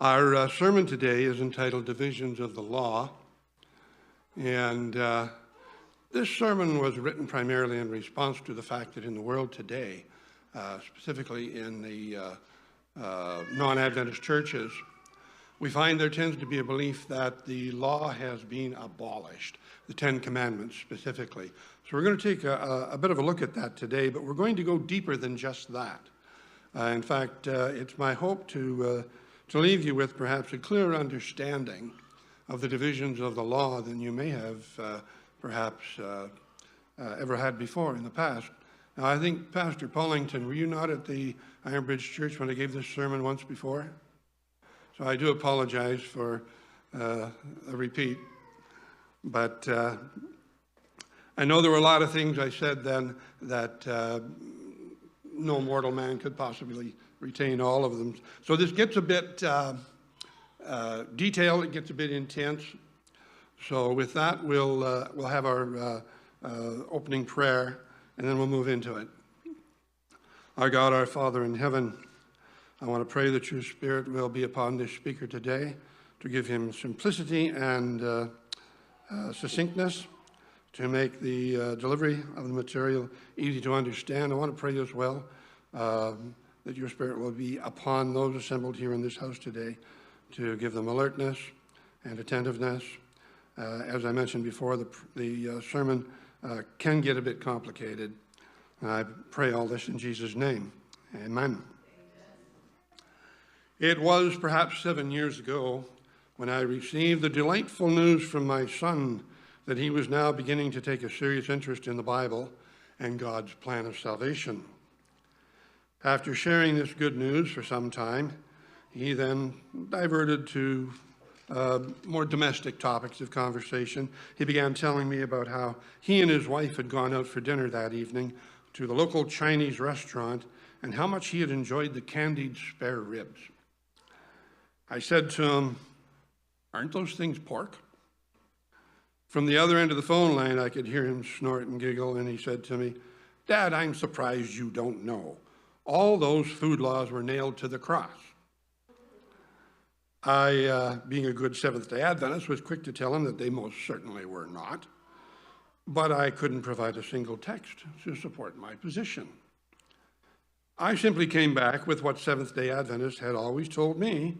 Our sermon today is entitled Divisions of the Law, and this sermon was written primarily in response to the fact that in the world today, specifically in the non-Adventist churches, we find there tends to be a belief that the law has been abolished, the Ten Commandments specifically. So we're going to take a bit of a look at that today, but we're going to go deeper than just that. In fact, it's my hope to leave you with perhaps a clearer understanding of the divisions of the law than you may have perhaps ever had before in the past. Now, I think, Pastor Paulington, were you not at the Iron Bridge Church when I gave this sermon once before? So I do apologize for a repeat, but I know there were a lot of things I said then that no mortal man could possibly retain all of them. So this gets a bit detailed, it gets a bit intense. So with that, we'll have our opening prayer, and then we'll move into it. Our God, our Father in heaven, I want to pray that your Spirit will be upon this speaker today to give him simplicity and succinctness, to make the delivery of the material easy to understand. I want to pray as well that your Spirit will be upon those assembled here in this house today to give them alertness and attentiveness. As I mentioned before, the sermon can get a bit complicated. I pray all this in Jesus' name. Amen. It was perhaps 7 years ago when I received the delightful news from my son that he was now beginning to take a serious interest in the Bible and God's plan of salvation. After sharing this good news for some time, he then diverted to more domestic topics of conversation. He began telling me about how he and his wife had gone out for dinner that evening to the local Chinese restaurant and how much he had enjoyed the candied spare ribs. I said to him, "Aren't those things pork?" From the other end of the phone line, I could hear him snort and giggle, and he said to me, "Dad, I'm surprised you don't know. All those food laws were nailed to the cross." I, being a good Seventh-day Adventist, was quick to tell him that they most certainly were not, but I couldn't provide a single text to support my position. I simply came back with what Seventh-day Adventists had always told me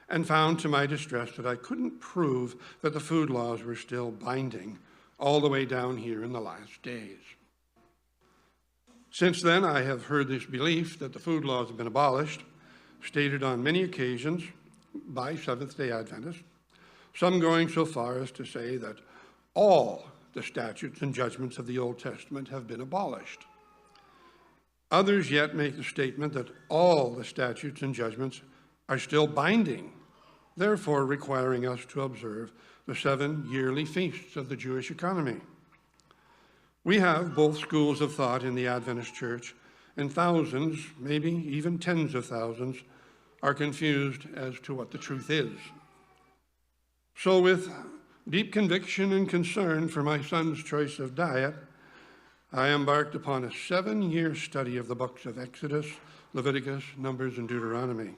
and found to my distress that I couldn't prove that the food laws were still binding all the way down here in the last days. Since then, I have heard this belief that the food laws have been abolished, stated on many occasions by Seventh-day Adventists, some going so far as to say that all the statutes and judgments of the Old Testament have been abolished. Others yet make the statement that all the statutes and judgments are still binding, therefore requiring us to observe the 7 yearly feasts of the Jewish economy. We have both schools of thought in the Adventist Church, and thousands, maybe even tens of thousands, are confused as to what the truth is. So with deep conviction and concern for my son's choice of diet, I embarked upon a 7-year study of the books of Exodus, Leviticus, Numbers, and Deuteronomy.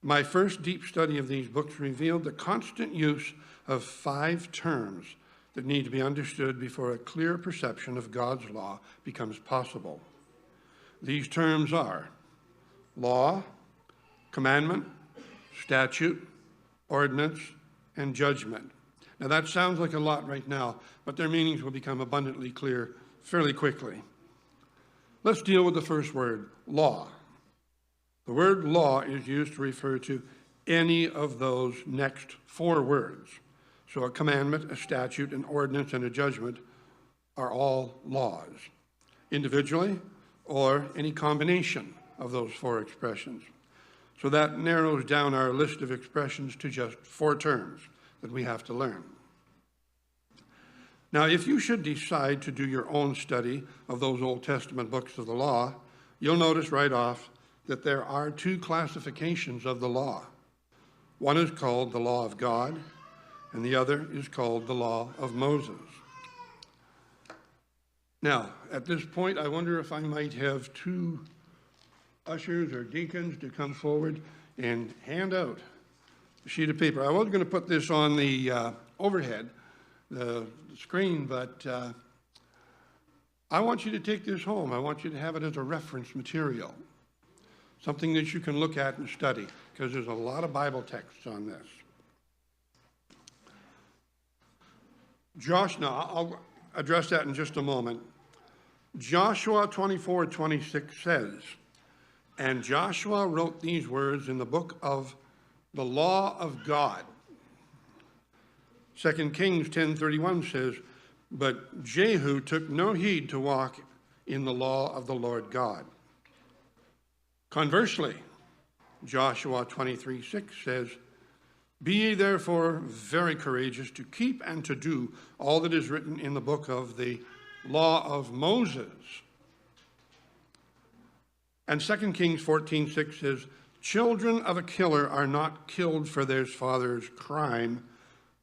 My first deep study of these books revealed the constant use of 5 terms that need to be understood before a clear perception of God's law becomes possible. These terms are law, commandment, statute, ordinance, and judgment. Now that sounds like a lot right now, but their meanings will become abundantly clear fairly quickly. Let's deal with the first word, law. The word law is used to refer to any of those next 4 words. So a commandment, a statute, an ordinance, and a judgment are all laws, individually or any combination of those 4 expressions. So that narrows down our list of expressions to just 4 terms that we have to learn. Now, if you should decide to do your own study of those Old Testament books of the law, you'll notice right off that there are 2 classifications of the law. One is called the law of God, and the other is called the law of Moses. Now, at this point, I wonder if I might have 2 ushers or deacons to come forward. and hand out a sheet of paper. I was going to put this on the overhead, the screen, but I want you to take this home. I want you to have it as a reference material, something that you can look at and study, because there's a lot of Bible texts on this. Now I'll address that in just a moment. Joshua 24:26 says, "And Joshua wrote these words in the book of the law of God." 2 Kings 10:31 says, "But Jehu took no heed to walk in the law of the Lord God." Conversely, Joshua 23:6 says, "Be ye therefore very courageous to keep and to do all that is written in the book of the law of Moses." And 2 Kings 14:6 says, "Children of a killer are not killed for their father's crime,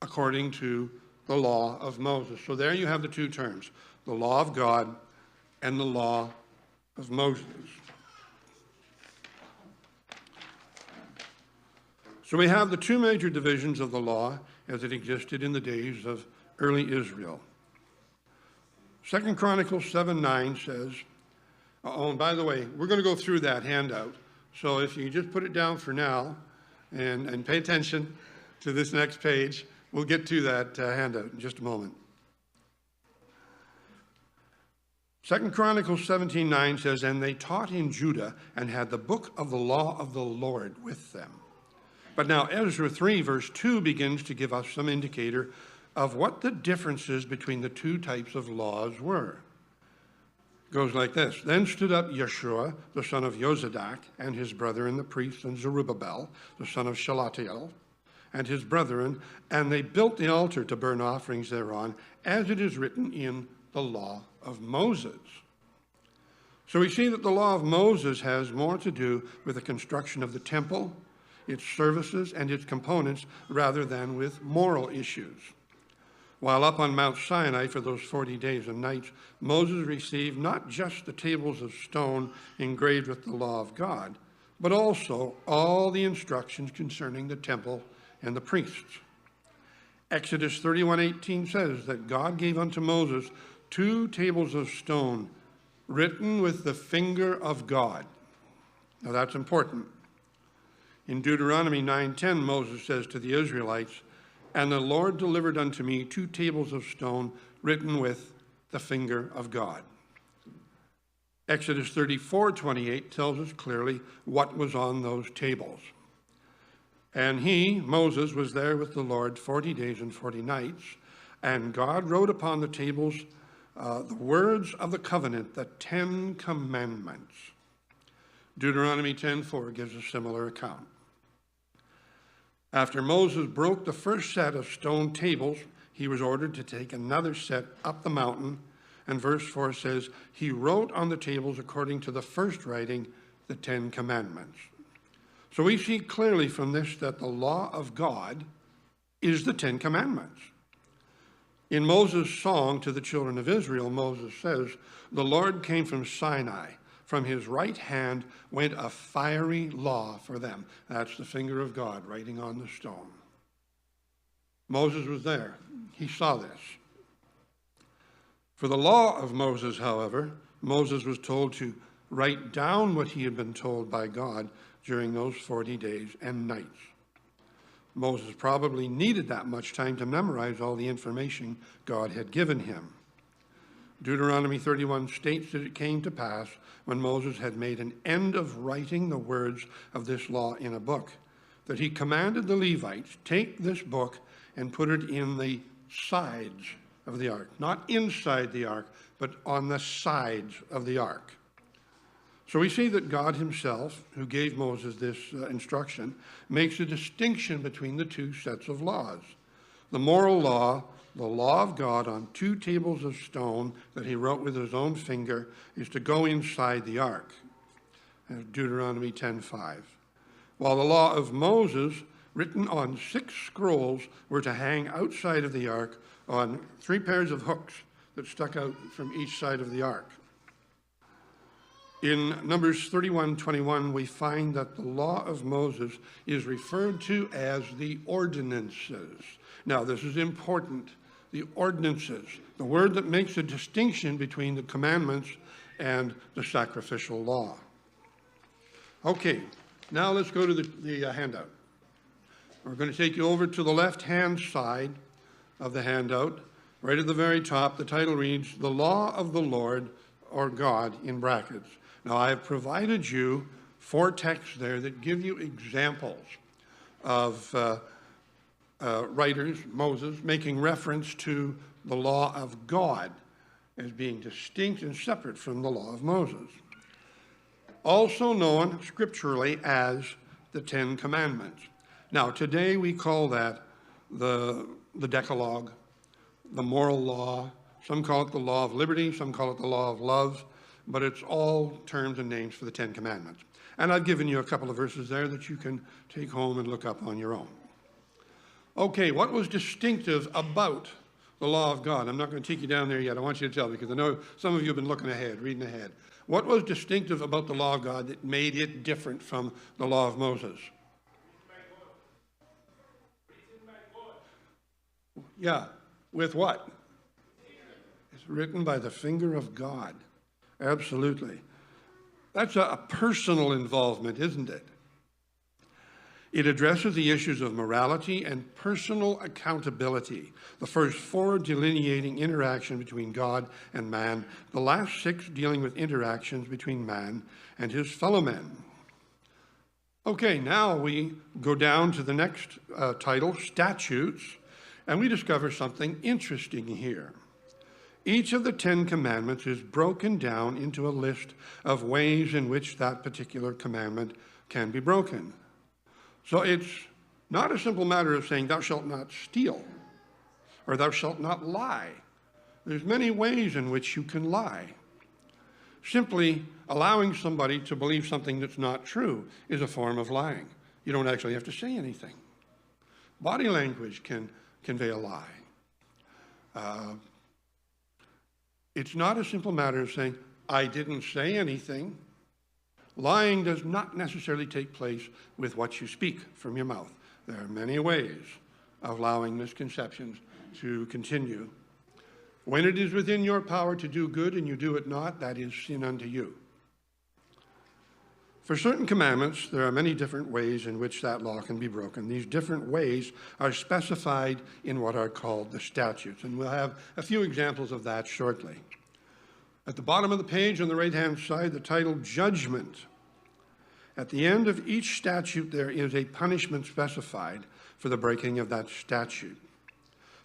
according to the law of Moses." So there you have the two terms, the law of God and the law of Moses. So we have the two major divisions of the law as it existed in the days of early Israel. 2 Chronicles 7:9 says, and by the way, we're going to go through that handout. So if you just put it down for now and pay attention to this next page, we'll get to that handout in just a moment. 2 Chronicles 17:9 says, "And they taught in Judah and had the book of the law of the Lord with them." But now Ezra 3 verse 2 begins to give us some indicator of what the differences between the two types of laws were. It goes like this: "Then stood up Yeshua, the son of Jozadak, and his brethren, the priests, and Zerubbabel, the son of Shealtiel, and his brethren, and they built the altar to burn offerings thereon, as it is written in the law of Moses." So we see that the law of Moses has more to do with the construction of the temple, its services, and its components, rather than with moral issues. While up on Mount Sinai for those 40 days and nights, Moses received not just the tables of stone engraved with the law of God, but also all the instructions concerning the temple and the priests. Exodus 31:18 says that God gave unto Moses 2 tables of stone written with the finger of God. Now that's important. In Deuteronomy 9:10, Moses says to the Israelites, "And the Lord delivered unto me 2 tables of stone written with the finger of God." Exodus 34:28 tells us clearly what was on those tables. "And he," Moses, "was there with the Lord 40 days and 40 nights, and God wrote upon the tables the words of the covenant, the 10 commandments." Deuteronomy 10:4 gives a similar account. After Moses broke the first set of stone tables, he was ordered to take another set up the mountain, and verse 4 says, "He wrote on the tables according to the first writing, the 10 commandments." So we see clearly from this that the law of God is the 10 commandments. In Moses' song to the children of Israel, Moses says, "The Lord came from Sinai. From his right hand went a fiery law for them." That's the finger of God writing on the stone. Moses was there. He saw this. For the law of Moses, however, Moses was told to write down what he had been told by God during those 40 days and nights. Moses probably needed that much time to memorize all the information God had given him. Deuteronomy 31 states that it came to pass when Moses had made an end of writing the words of this law in a book, that he commanded the Levites, "Take this book and put it in the sides of the ark." Not inside the ark, but on the sides of the ark. So we see that God himself, who gave Moses this instruction, makes a distinction between the two sets of laws. The moral law, the law of God on 2 tables of stone that he wrote with his own finger, is to go inside the ark. Deuteronomy 10:5. While the law of Moses, written on 6 scrolls, were to hang outside of the ark on 3 pairs of hooks that stuck out from each side of the ark. In Numbers 31:21, we find that the law of Moses is referred to as the ordinances. Now, this is important. The ordinances, the word that makes a distinction between the commandments and the sacrificial law. Okay, now let's go to the handout. We're going to take you over to the left-hand side of the handout. Right at the very top, the title reads, The Law of the Lord, or God, in brackets. Now, I have provided you 4 texts there that give you examples of writers, Moses, making reference to the law of God as being distinct and separate from the law of Moses. Also known scripturally as the 10 Commandments. Now, today we call that the Decalogue, the moral law. Some call it the law of liberty, some call it the law of love, but it's all terms and names for the 10 Commandments. And I've given you a couple of verses there that you can take home and look up on your own. Okay, what was distinctive about the law of God? I'm not going to take you down there yet. I want you to tell me, because I know some of you have been looking ahead, reading ahead. What was distinctive about the law of God that made it different from the law of Moses? Yeah, with what? It's written by the finger of God. Absolutely. That's a personal involvement, isn't it? It addresses the issues of morality and personal accountability. The first 4 delineating interaction between God and man, the last 6 dealing with interactions between man and his fellow men. Okay, now we go down to the next title, Statutes, and we discover something interesting here. Each of the 10 commandments is broken down into a list of ways in which that particular commandment can be broken. So it's not a simple matter of saying, thou shalt not steal, or thou shalt not lie. There's many ways in which you can lie. Simply allowing somebody to believe something that's not true is a form of lying. You don't actually have to say anything. Body language can convey a lie. It's not a simple matter of saying, I didn't say anything. Lying does not necessarily take place with what you speak from your mouth. There are many ways of allowing misconceptions to continue. When it is within your power to do good and you do it not, that is sin unto you. For certain commandments, there are many different ways in which that law can be broken. These different ways are specified in what are called the statutes, and we'll have a few examples of that shortly. At the bottom of the page on the right-hand side, the title Judgment. At the end of each statute, there is a punishment specified for the breaking of that statute.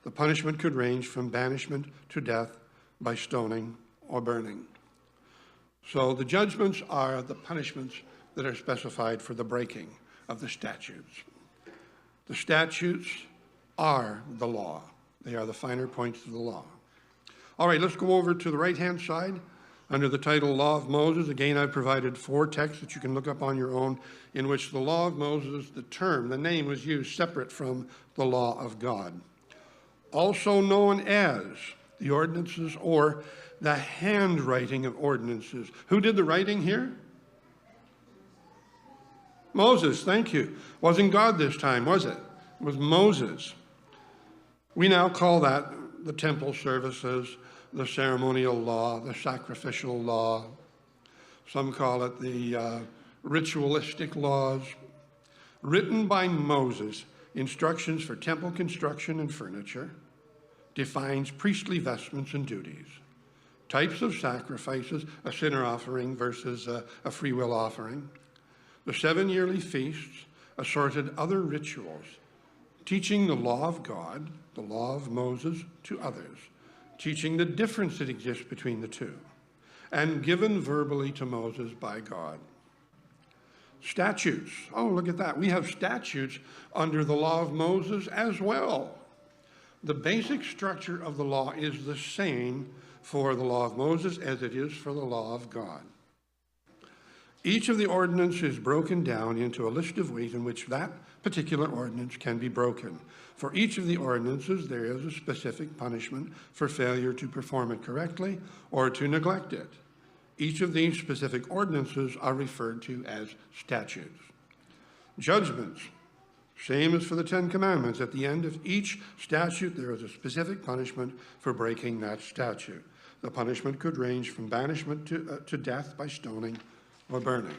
The punishment could range from banishment to death by stoning or burning. So the judgments are the punishments that are specified for the breaking of the statutes. The statutes are the law. They are the finer points of the law. All right, let's go over to the right-hand side under the title Law of Moses. Again, I've provided 4 texts that you can look up on your own in which the law of Moses, the name was used separate from the law of God. Also known as the ordinances or the handwriting of ordinances. Who did the writing here? Moses, thank you. Wasn't God this time, was it? It was Moses. We now call that the temple services, the ceremonial law, the sacrificial law. Some call it the ritualistic laws. Written by Moses, instructions for temple construction and furniture, defines priestly vestments and duties, types of sacrifices, a sinner offering versus a free will offering, the 7 yearly feasts, assorted other rituals, teaching the law of God, the law of Moses, to others, teaching the difference that exists between the two, and given verbally to Moses by God. Statutes. Oh, look at that. We have statutes under the law of Moses as well. The basic structure of the law is the same for the law of Moses as it is for the law of God. Each of the ordinances is broken down into a list of ways in which that particular ordinance can be broken. For each of the ordinances, there is a specific punishment for failure to perform it correctly or to neglect it. Each of these specific ordinances are referred to as statutes. Judgments, same as for the Ten Commandments. At the end of each statute, there is a specific punishment for breaking that statute. The punishment could range from banishment to death by stoning or burning.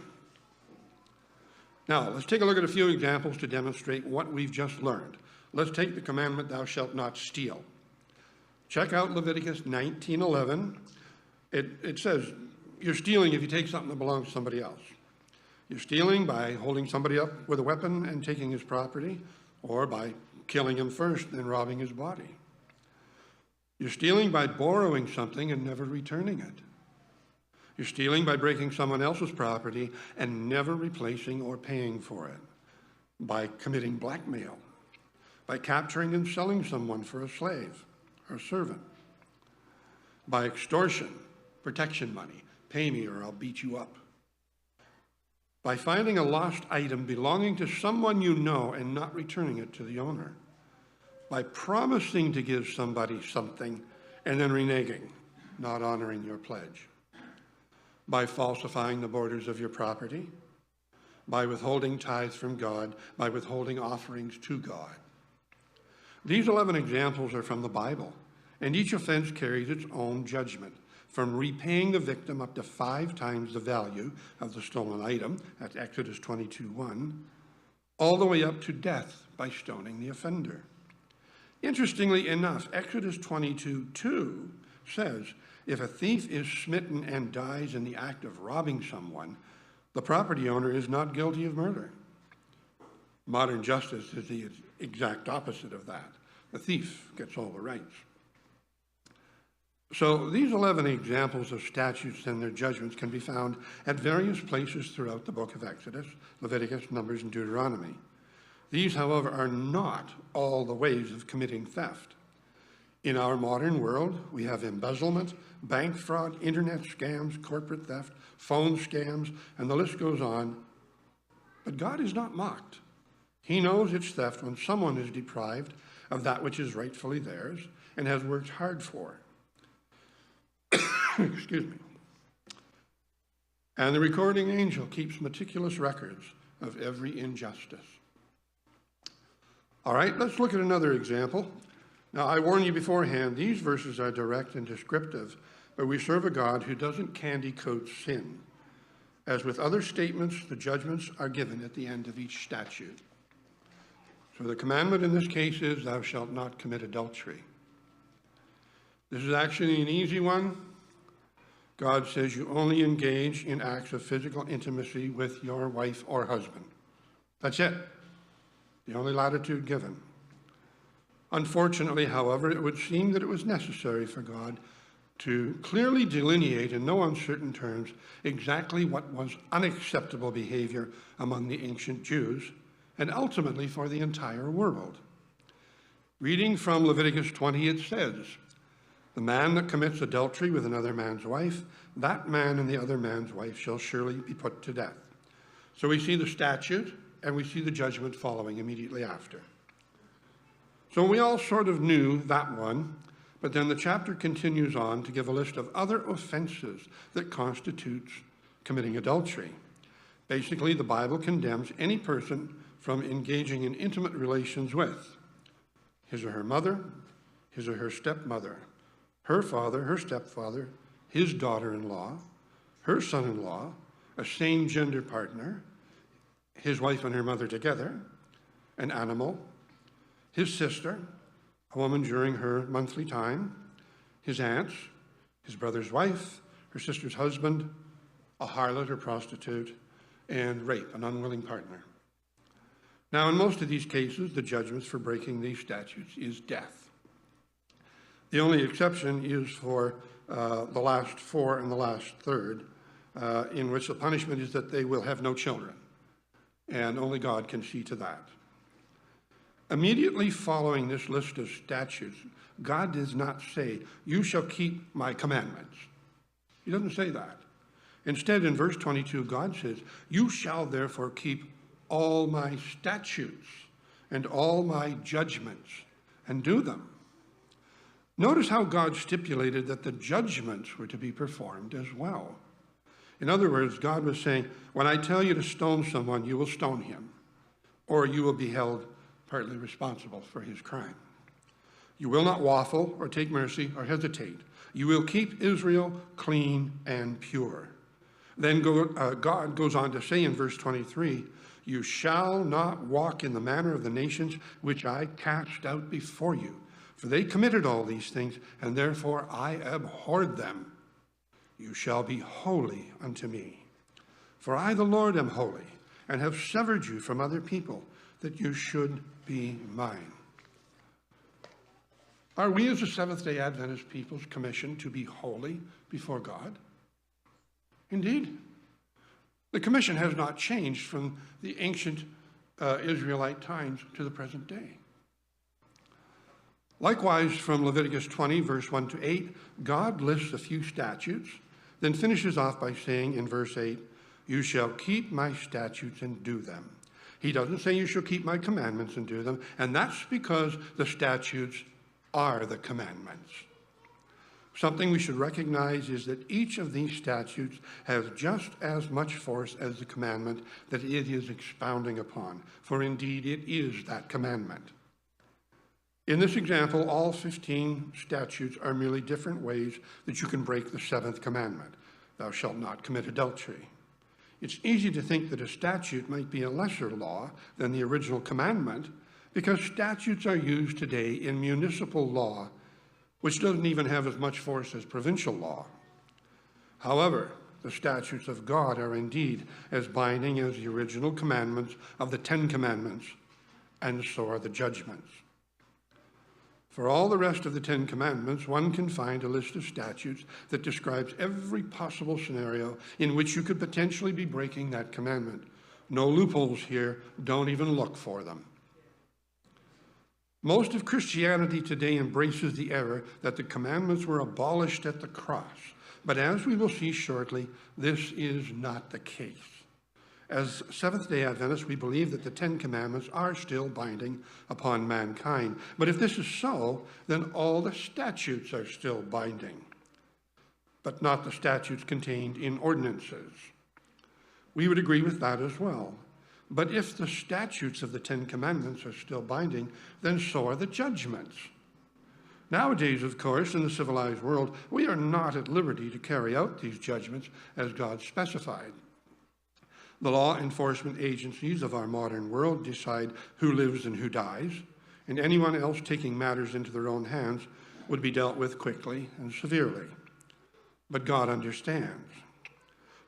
Now, let's take a look at a few examples to demonstrate what we've just learned. Let's take the commandment, thou shalt not steal. Check out Leviticus 19:11. It says, you're stealing if you take something that belongs to somebody else. You're stealing by holding somebody up with a weapon and taking his property, or by killing him first and robbing his body. You're stealing by borrowing something and never returning it. You're stealing by breaking someone else's property and never replacing or paying for it. By committing blackmail. By capturing and selling someone for a slave or a servant. By extortion, protection money. Pay me or I'll beat you up. By finding a lost item belonging to someone you know and not returning it to the owner. By promising to give somebody something and then reneging, not honoring your pledge. By falsifying the borders of your property. By withholding tithes from God. By withholding offerings to God. These 11 examples are from the Bible, and each offense carries its own judgment, from repaying the victim up to 5 times the value of the stolen item, that's Exodus 22:1, all the way up to death by stoning the offender. Interestingly enough, Exodus 22:2 says, if a thief is smitten and dies in the act of robbing someone, the property owner is not guilty of murder. Modern justice is the exact opposite of that. The thief gets all the rights. So these 11 examples of statutes and their judgments can be found at various places throughout the book of Exodus, Leviticus, Numbers, and Deuteronomy. These, however, are not all the ways of committing theft. In our modern world, we have embezzlement, bank fraud, internet scams, corporate theft, phone scams, and the list goes on. But God is not mocked. He knows it's theft when someone is deprived of that which is rightfully theirs and has worked hard for. Excuse me. And the recording angel keeps meticulous records of every injustice. All right, let's look at another example. Now, I warn you beforehand, these verses are direct and descriptive, but we serve a God who doesn't candy coat sin. As with other statements, the judgments are given at the end of each statute. So the commandment in this case is, thou shalt not commit adultery. This is actually an easy one. God says you only engage in acts of physical intimacy with your wife or husband. That's it. The only latitude given. Unfortunately, however, it would seem that it was necessary for God to clearly delineate in no uncertain terms exactly what was unacceptable behavior among the ancient Jews and ultimately for the entire world. Reading from Leviticus 20, it says, the man that commits adultery with another man's wife, that man and the other man's wife shall surely be put to death. So we see the statute and we see the judgment following immediately after. So we all sort of knew that one, but then the chapter continues on to give a list of other offenses that constitutes committing adultery. Basically, the Bible condemns any person from engaging in intimate relations with his or her mother, his or her stepmother, her father, her stepfather, his daughter-in-law, her son-in-law, a same-gender partner, his wife and her mother together, an animal, his sister, a woman during her monthly time, his aunts, his brother's wife, her sister's husband, a harlot or prostitute, and rape, an unwilling partner. Now, in most of these cases, the judgments for breaking these statutes is death. The only exception is for the last 4 and the last third, in which the punishment is that they will have no children, and only God can see to that. Immediately following this list of statutes, God does not say, you shall keep my commandments. He doesn't say that. Instead, in verse 22, God says, you shall therefore keep all my statutes and all my judgments and do them. Notice how God stipulated that the judgments were to be performed as well. In other words, God was saying, when I tell you to stone someone, you will stone him, or you will be held partly responsible for his crime. You will not waffle or take mercy or hesitate. You will keep Israel clean and pure. Then God goes on to say in verse 23, you shall not walk in the manner of the nations which I cast out before you, for they committed all these things, and therefore I abhorred them. You shall be holy unto me. For I, the Lord, am holy, and have severed you from other people, that you should be mine. Are we as a Seventh-day Adventist peoples commissioned to be holy before God? Indeed. The commission has not changed from the ancient Israelite times to the present day. Likewise, from Leviticus 20, verse 1 to 8, God lists a few statutes, then finishes off by saying in verse 8, you shall keep my statutes and do them. He doesn't say you shall keep my commandments and do them, and that's because the statutes are the commandments. Something we should recognize is that each of these statutes has just as much force as the commandment that it is expounding upon, for indeed it is that commandment. In this example, all 15 statutes are merely different ways that you can break the seventh commandment, thou shalt not commit adultery. It's easy to think that a statute might be a lesser law than the original commandment because statutes are used today in municipal law, which doesn't even have as much force as provincial law. However, the statutes of God are indeed as binding as the original commandments of the 10 Commandments, and so are the judgments. For all the rest of the 10 Commandments, one can find a list of statutes that describes every possible scenario in which you could potentially be breaking that commandment. No loopholes here, don't even look for them. Most of Christianity today embraces the error that the commandments were abolished at the cross. But as we will see shortly, this is not the case. As Seventh-day Adventists, we believe that the 10 Commandments are still binding upon mankind. But if this is so, then all the statutes are still binding, but not the statutes contained in ordinances. We would agree with that as well. But if the statutes of the 10 Commandments are still binding, then so are the judgments. Nowadays, of course, in the civilized world, we are not at liberty to carry out these judgments as God specified. The law enforcement agencies of our modern world decide who lives and who dies, and anyone else taking matters into their own hands would be dealt with quickly and severely. But God understands.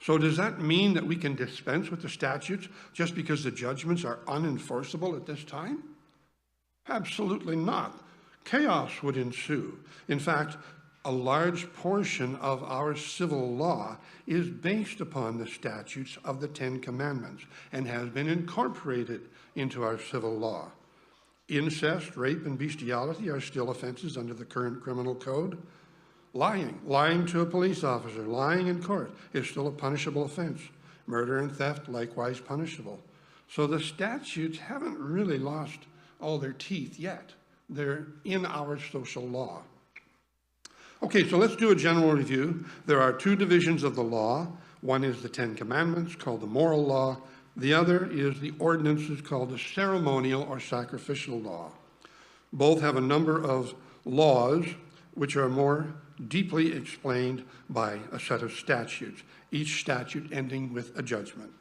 So does that mean that we can dispense with the statutes just because the judgments are unenforceable at this time? Absolutely not. Chaos would ensue. In fact, a large portion of our civil law is based upon the statutes of the 10 Commandments and has been incorporated into our civil law. Incest, rape, and bestiality are still offenses under the current criminal code. Lying to a police officer, lying in court is still a punishable offense. Murder and theft, likewise punishable. So the statutes haven't really lost all their teeth yet. They're in our social law. Okay, so let's do a general review. There are two divisions of the law. One is the 10 Commandments, called the moral law. The other is the ordinances, called the ceremonial or sacrificial law. Both have a number of laws which are more deeply explained by a set of statutes, each statute ending with a judgment.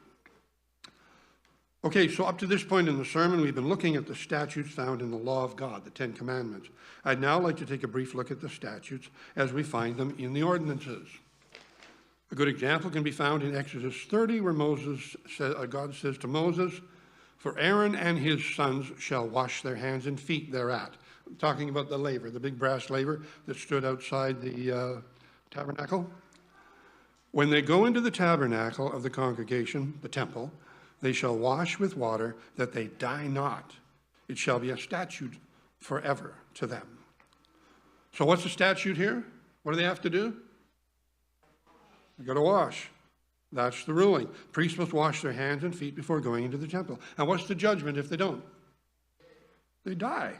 Okay, so up to this point in the sermon, we've been looking at the statutes found in the law of God, the 10 Commandments. I'd now like to take a brief look at the statutes as we find them in the ordinances. A good example can be found in Exodus 30, where God says to Moses, "For Aaron and his sons shall wash their hands and feet thereat." I'm talking about the laver, the big brass laver that stood outside the tabernacle. When they go into the tabernacle of the congregation, the temple, they shall wash with water that they die not. It shall be a statute forever to them. So what's the statute here? What do they have to do? They got to wash. That's the ruling. Priests must wash their hands and feet before going into the temple. And what's the judgment if they don't? They die.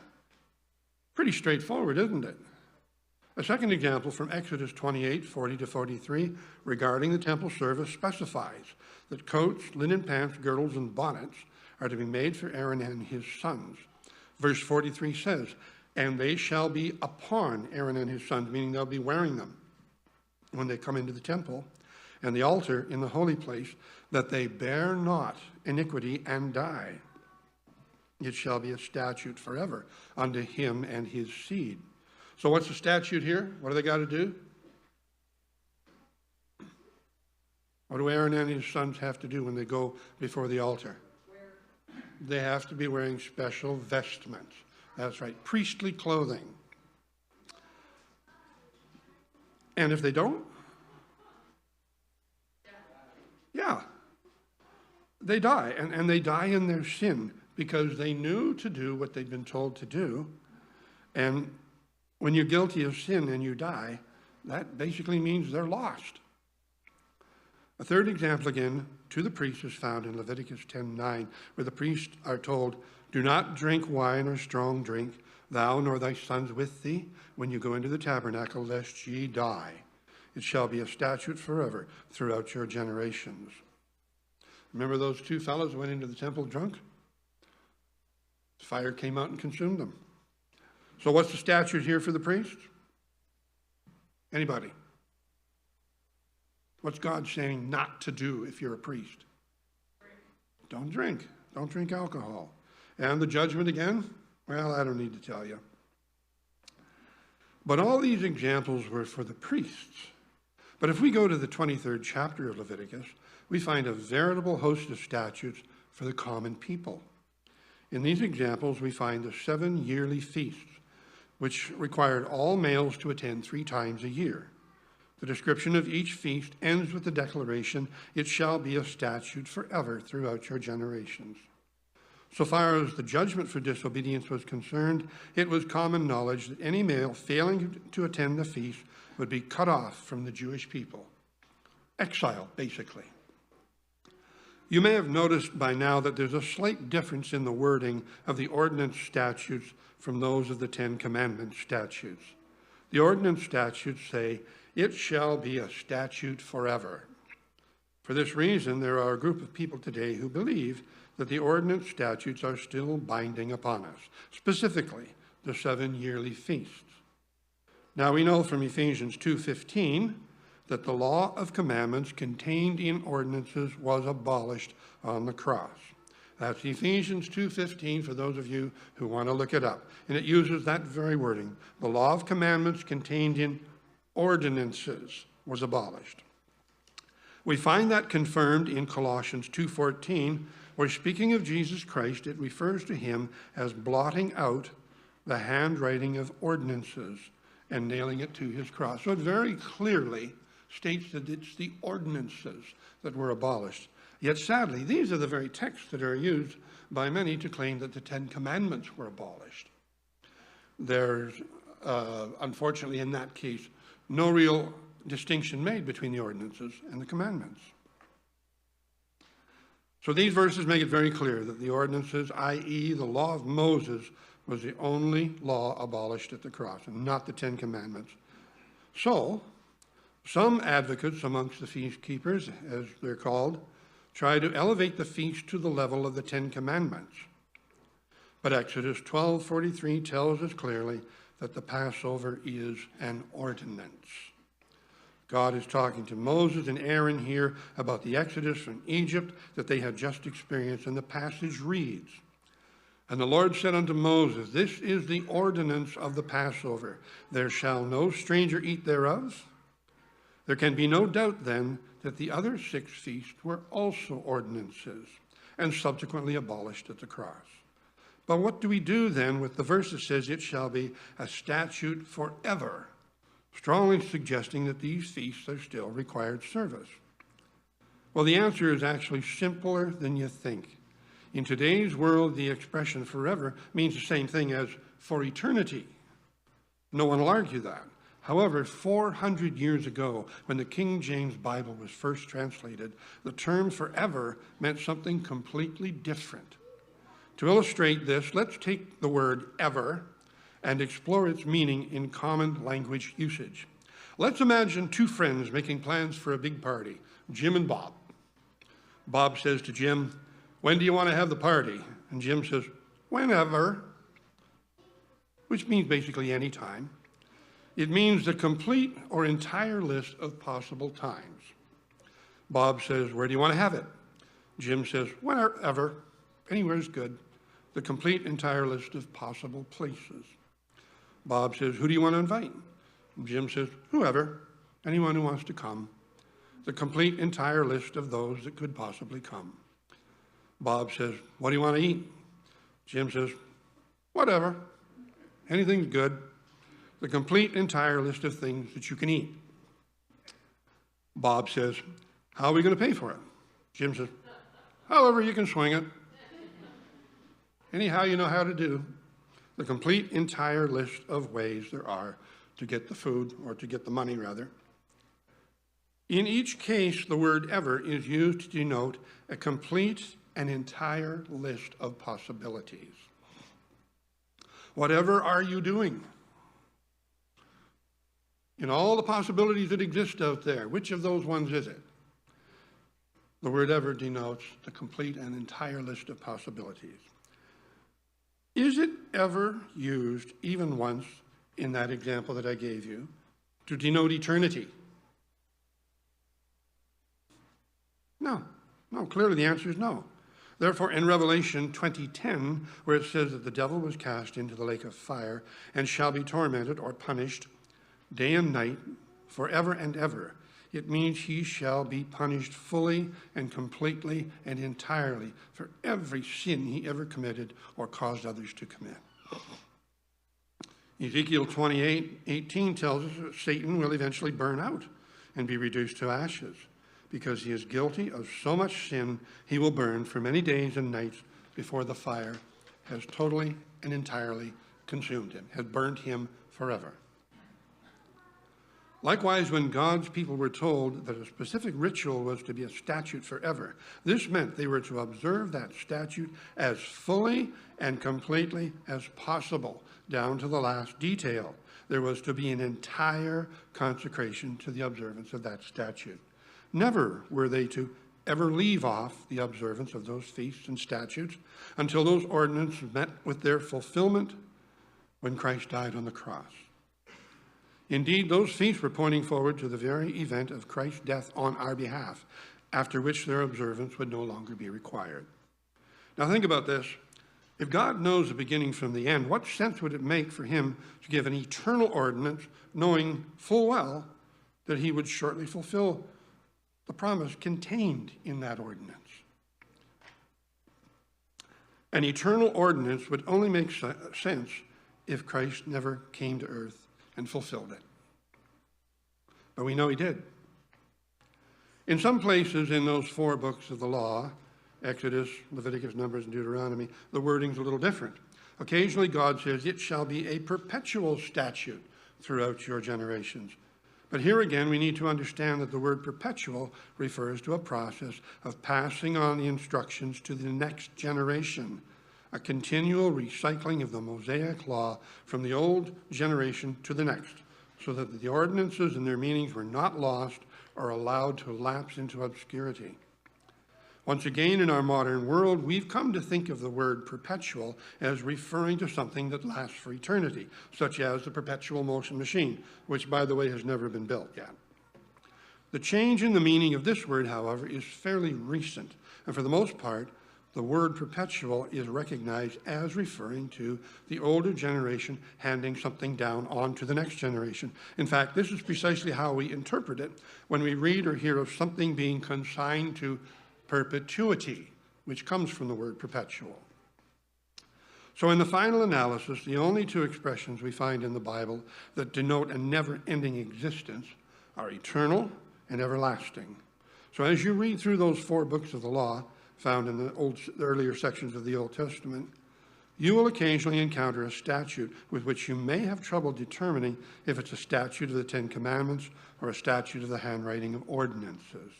Pretty straightforward, isn't it? A second example from Exodus 28, 40 to 43, regarding the temple service specifies that coats, linen pants, girdles, and bonnets are to be made for Aaron and his sons. Verse 43 says, and they shall be upon Aaron and his sons, meaning they'll be wearing them when they come into the temple and the altar in the holy place, that they bear not iniquity and die. It shall be a statute forever unto him and his seed. So what's the statute here? What do they got to do? What do Aaron and his sons have to do when they go before the altar? They have to be wearing special vestments. That's right, priestly clothing. And if they don't? Yeah. They die, and they die in their sin because they knew to do what they'd been told to do. And when you're guilty of sin and you die, that basically means they're lost. A third example again to the priests is found in Leviticus 10:9, where the priests are told, do not drink wine or strong drink, thou nor thy sons with thee, when you go into the tabernacle, lest ye die. It shall be a statute forever throughout your generations. Remember those two fellows who went into the temple drunk? Fire came out and consumed them. So what's the statute here for the priests? Anybody? What's God saying not to do if you're a priest? Don't drink. Don't drink alcohol. And the judgment again? Well, I don't need to tell you. But all these examples were for the priests. But if we go to the 23rd chapter of Leviticus, we find a veritable host of statutes for the common people. In these examples, we find the 7 yearly feasts, which required all males to attend 3 times a year. The description of each feast ends with the declaration, it shall be a statute forever throughout your generations. So far as the judgment for disobedience was concerned, it was common knowledge that any male failing to attend the feast would be cut off from the Jewish people. Exile, basically. You may have noticed by now that there's a slight difference in the wording of the ordinance statutes from those of the 10 Commandments statutes. The ordinance statutes say, it shall be a statute forever. For this reason, there are a group of people today who believe that the ordinance statutes are still binding upon us, specifically the 7 yearly feasts. Now we know from Ephesians 2:15 that the law of commandments contained in ordinances was abolished on the cross. That's Ephesians 2:15 for those of you who want to look it up. And it uses that very wording. The law of commandments contained in ordinances was abolished. We find that confirmed in Colossians 2:14, where speaking of Jesus Christ, it refers to him as blotting out the handwriting of ordinances and nailing it to his cross. So it very clearly states that it's the ordinances that were abolished. Yet sadly, these are the very texts that are used by many to claim that the 10 Commandments were abolished. There's, unfortunately in that case, no real distinction made between the ordinances and the commandments. So these verses make it very clear that the ordinances, i.e. the law of Moses, was the only law abolished at the cross, and not the 10 Commandments. So, some advocates amongst the feast keepers, as they're called, try to elevate the feast to the level of the 10 Commandments. But Exodus 12:43 tells us clearly that the Passover is an ordinance. God is talking to Moses and Aaron here about the Exodus from Egypt that they had just experienced, and the passage reads, and the Lord said unto Moses, this is the ordinance of the Passover. There shall no stranger eat thereof. There can be no doubt then that the other 6 feasts were also ordinances and subsequently abolished at the cross. But what do we do then with the verse that says it shall be a statute forever, strongly suggesting that these feasts are still required service? Well, the answer is actually simpler than you think. In today's world, the expression forever means the same thing as for eternity. No one will argue that. However, 400 years ago, when the King James Bible was first translated, the term forever meant something completely different. To illustrate this, let's take the word ever and explore its meaning in common language usage. Let's imagine two friends making plans for a big party, Jim and Bob. Bob says to Jim, "When do you want to have the party?" And Jim says, "Whenever," which means basically any time. It means the complete or entire list of possible times. Bob says, "Where do you want to have it?" Jim says, "Wherever, anywhere is good." The complete entire list of possible places. Bob says, "Who do you want to invite?" Jim says, "Whoever, anyone who wants to come." The complete entire list of those that could possibly come. Bob says, "What do you want to eat?" Jim says, "Whatever, anything's good." The complete entire list of things that you can eat. Bob says, "How are we going to pay for it?" Jim says, "However you can swing it. Anyhow you know how to do." The complete entire list of ways there are to get the food, or to get the money rather. In each case, the word ever is used to denote a complete and entire list of possibilities. Whatever are you doing? In all the possibilities that exist out there, which of those ones is it? The word ever denotes the complete and entire list of possibilities. Is it ever used, even once, in that example that I gave you, to denote eternity? No. No, clearly the answer is no. Therefore, in Revelation 20:10, where it says that the devil was cast into the lake of fire and shall be tormented or punished day and night forever and ever, it means he shall be punished fully and completely and entirely for every sin he ever committed or caused others to commit. Ezekiel 28:18 tells us that Satan will eventually burn out and be reduced to ashes. Because he is guilty of so much sin, he will burn for many days and nights before the fire has totally and entirely consumed him, has burned him forever. Likewise, when God's people were told that a specific ritual was to be a statute forever, this meant they were to observe that statute as fully and completely as possible, down to the last detail. There was to be an entire consecration to the observance of that statute. Never were they to ever leave off the observance of those feasts and statutes until those ordinances met with their fulfillment when Christ died on the cross. Indeed, those feasts were pointing forward to the very event of Christ's death on our behalf, after which their observance would no longer be required. Now think about this. If God knows the beginning from the end, what sense would it make for him to give an eternal ordinance, knowing full well that he would shortly fulfill the promise contained in that ordinance? An eternal ordinance would only make sense if Christ never came to earth and fulfilled it. But we know he did. In some places in those 4 books of the law, Exodus, Leviticus, Numbers, and Deuteronomy, the wording's a little different. Occasionally God says, "It shall be a perpetual statute throughout your generations." But here again, we need to understand that the word perpetual refers to a process of passing on the instructions to the next generation, a continual recycling of the Mosaic law from the old generation to the next, so that the ordinances and their meanings were not lost or allowed to lapse into obscurity. Once again, in our modern world, we've come to think of the word perpetual as referring to something that lasts for eternity, such as the perpetual motion machine, which, by the way, has never been built yet. The change in the meaning of this word, however, is fairly recent, and for the most part, the word perpetual is recognized as referring to the older generation handing something down on to the next generation. In fact, this is precisely how we interpret it when we read or hear of something being consigned to perpetuity, which comes from the word perpetual. So in the final analysis, the only 2 expressions we find in the Bible that denote a never-ending existence are eternal and everlasting. So as you read through those 4 books of the law found in the earlier sections of the Old Testament, you will occasionally encounter a statute with which you may have trouble determining if it's a statute of the 10 Commandments or a statute of the handwriting of ordinances.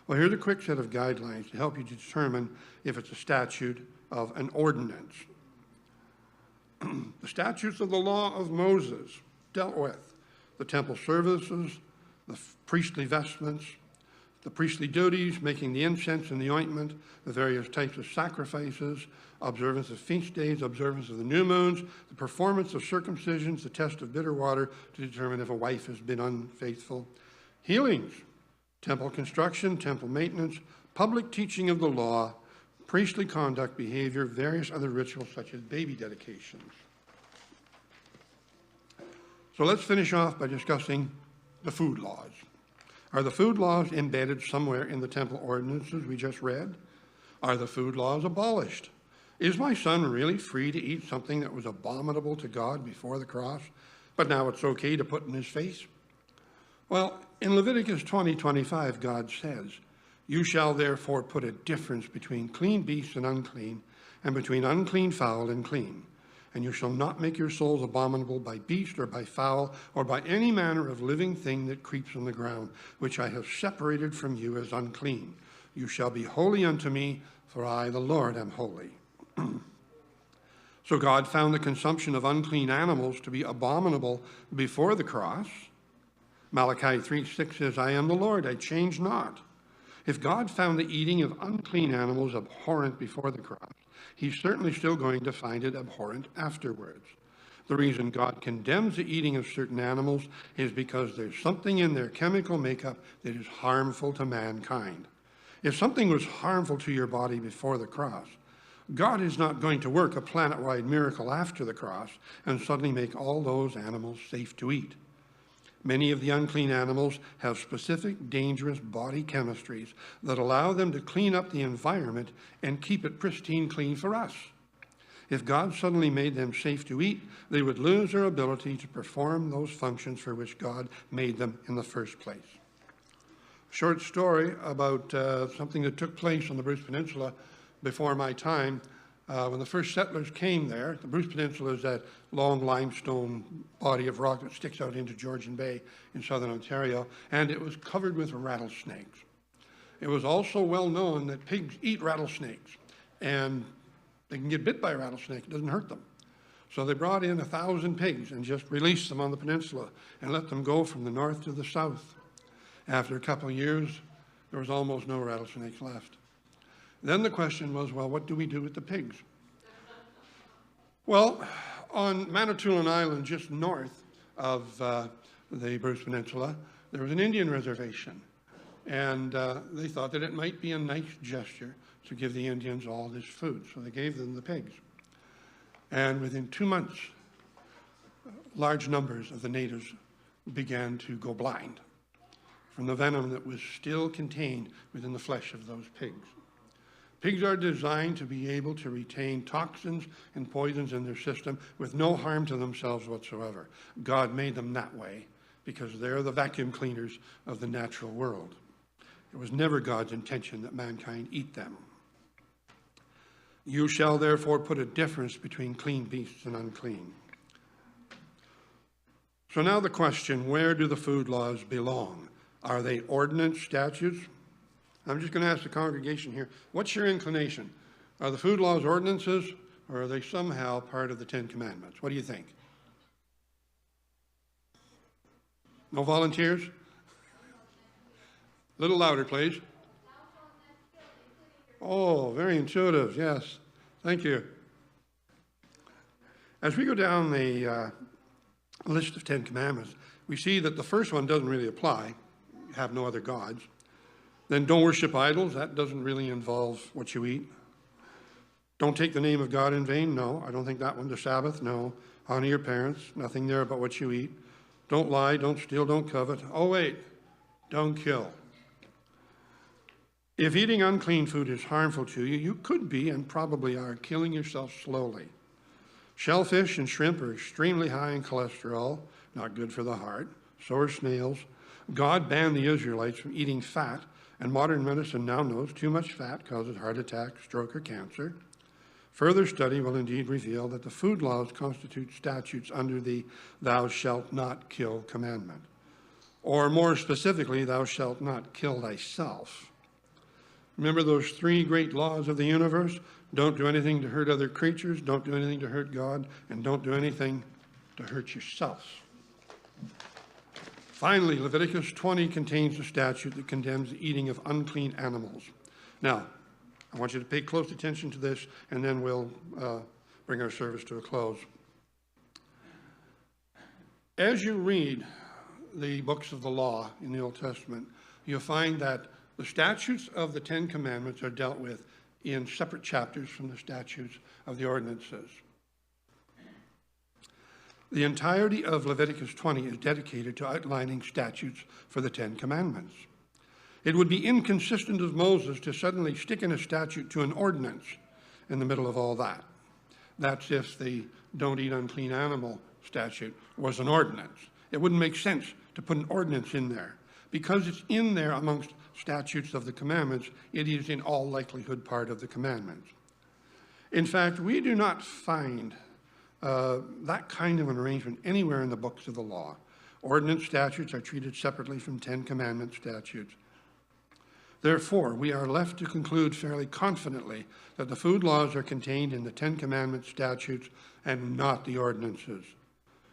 Well, here's a quick set of guidelines to help you determine if it's a statute of an ordinance. The statutes of the law of Moses dealt with the temple services, the priestly vestments, the priestly duties, making the incense and the ointment, the various types of sacrifices, observance of feast days, observance of the new moons, the performance of circumcisions, the test of bitter water to determine if a wife has been unfaithful, healings, temple construction, temple maintenance, public teaching of the law, priestly conduct, behavior, various other rituals such as baby dedications. So let's finish off by discussing the food laws. Are the food laws embedded somewhere in the temple ordinances we just read? Are the food laws abolished? Is my son really free to eat something that was abominable to God before the cross, but now it's okay to put in his face? Well, in Leviticus 20:25, God says, "You shall therefore put a difference between clean beasts and unclean, and between unclean fowl and clean. And you shall not make your souls abominable by beast or by fowl or by any manner of living thing that creeps on the ground, which I have separated from you as unclean. You shall be holy unto me, for I, the Lord, am holy." So God found the consumption of unclean animals to be abominable before the cross. Malachi 3:6 says, "I am the Lord, I change not." If God found the eating of unclean animals abhorrent before the cross, he's certainly still going to find it abhorrent afterwards. The reason God condemns the eating of certain animals is because there's something in their chemical makeup that is harmful to mankind. If something was harmful to your body before the cross, God is not going to work a planet-wide miracle after the cross and suddenly make all those animals safe to eat. Many of the unclean animals have specific dangerous body chemistries that allow them to clean up the environment and keep it pristine clean for us. If God suddenly made them safe to eat, they would lose their ability to perform those functions for which God made them in the first place. Short story about something that took place on the Bruce Peninsula before my time. When the first settlers came there, the Bruce Peninsula is that long limestone body of rock that sticks out into Georgian Bay in southern Ontario, and it was covered with rattlesnakes. It was also well known that pigs eat rattlesnakes, and they can get bit by a rattlesnake. It doesn't hurt them. So they brought in 1,000 pigs and just released them on the peninsula and let them go from the north to the south. After a couple of years, there was almost no rattlesnakes left. Then the question was, well, what do we do with the pigs? Well, on Manitoulin Island, just north of the Bruce Peninsula, there was an Indian reservation. And they thought that it might be a nice gesture to give the Indians all this food. So they gave them the pigs. And within 2 months, large numbers of the natives began to go blind from the venom that was still contained within the flesh of those pigs. Pigs are designed to be able to retain toxins and poisons in their system with no harm to themselves whatsoever. God made them that way because they're the vacuum cleaners of the natural world. It was never God's intention that mankind eat them. You shall therefore put a difference between clean beasts and unclean. So now the question, where do the food laws belong? Are they ordinance statutes? I'm just going to ask the congregation here, what's your inclination? Are the food laws ordinances, or are they somehow part of the Ten Commandments? What do you think? No volunteers? A little louder, please. Oh, very intuitive, yes. Thank you. As we go down the list of 10 commandments, we see that the first one doesn't really apply. Have no other gods. Then don't worship idols. That doesn't really involve what you eat. Don't take the name of God in vain. No, I don't think that one. The Sabbath. No. Honor your parents. Nothing there about what you eat. Don't lie. Don't steal. Don't covet. Oh, wait. Don't kill. If eating unclean food is harmful to you, you could be and probably are killing yourself slowly. Shellfish and shrimp are extremely high in cholesterol, not good for the heart. So are snails. God banned the Israelites from eating fat, and modern medicine now knows too much fat causes heart attack, stroke, or cancer. Further study will indeed reveal that the food laws constitute statutes under the "thou shalt not kill" commandment. Or more specifically, thou shalt not kill thyself. Remember those three great laws of the universe? Don't do anything to hurt other creatures, don't do anything to hurt God, and don't do anything to hurt yourself. Finally, Leviticus 20 contains a statute that condemns the eating of unclean animals. Now, I want you to pay close attention to this, and then we'll bring our service to a close. As you read the books of the law in the Old Testament, you'll find that the statutes of the Ten Commandments are dealt with in separate chapters from the statutes of the ordinances. The entirety of Leviticus 20 is dedicated to outlining statutes for the Ten Commandments. It would be inconsistent of Moses to suddenly stick in a statute to an ordinance in the middle of all that. That's if the don't eat unclean animal statute was an ordinance. It wouldn't make sense to put an ordinance in there. Because it's in there amongst statutes of the commandments, it is in all likelihood part of the commandments. In fact, we do not find that kind of an arrangement anywhere in the books of the law. Ordinance statutes are treated separately from Ten Commandment statutes. Therefore, we are left to conclude fairly confidently that the food laws are contained in the Ten Commandment statutes and not the ordinances.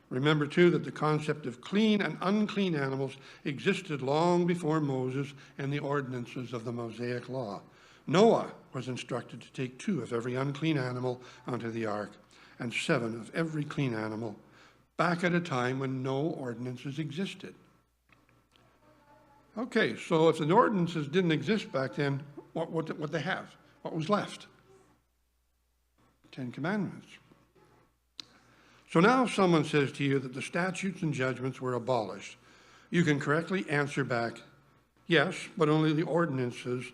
Remember, too, that the concept of clean and unclean animals existed long before Moses and the ordinances of the Mosaic Law. Noah was instructed to take 2 of every unclean animal onto the ark and 7 of every clean animal, back at a time when no ordinances existed. Okay, so if the ordinances didn't exist back then, what they have? What was left? 10 Commandments. So now if someone says to you that the statutes and judgments were abolished, you can correctly answer back, yes, but only the ordinances,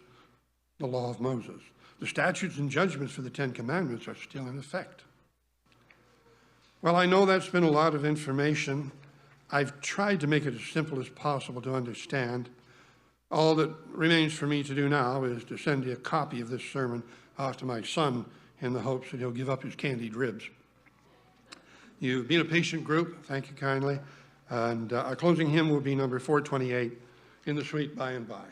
the law of Moses. The statutes and judgments for the 10 Commandments are still in effect. Well, I know that's been a lot of information. I've tried to make it as simple as possible to understand. All that remains for me to do now is to send you a copy of this sermon off to my son in the hopes that he'll give up his candied ribs. You've been a patient group. Thank you kindly. And our closing hymn will be number 428, In the Sweet By and By.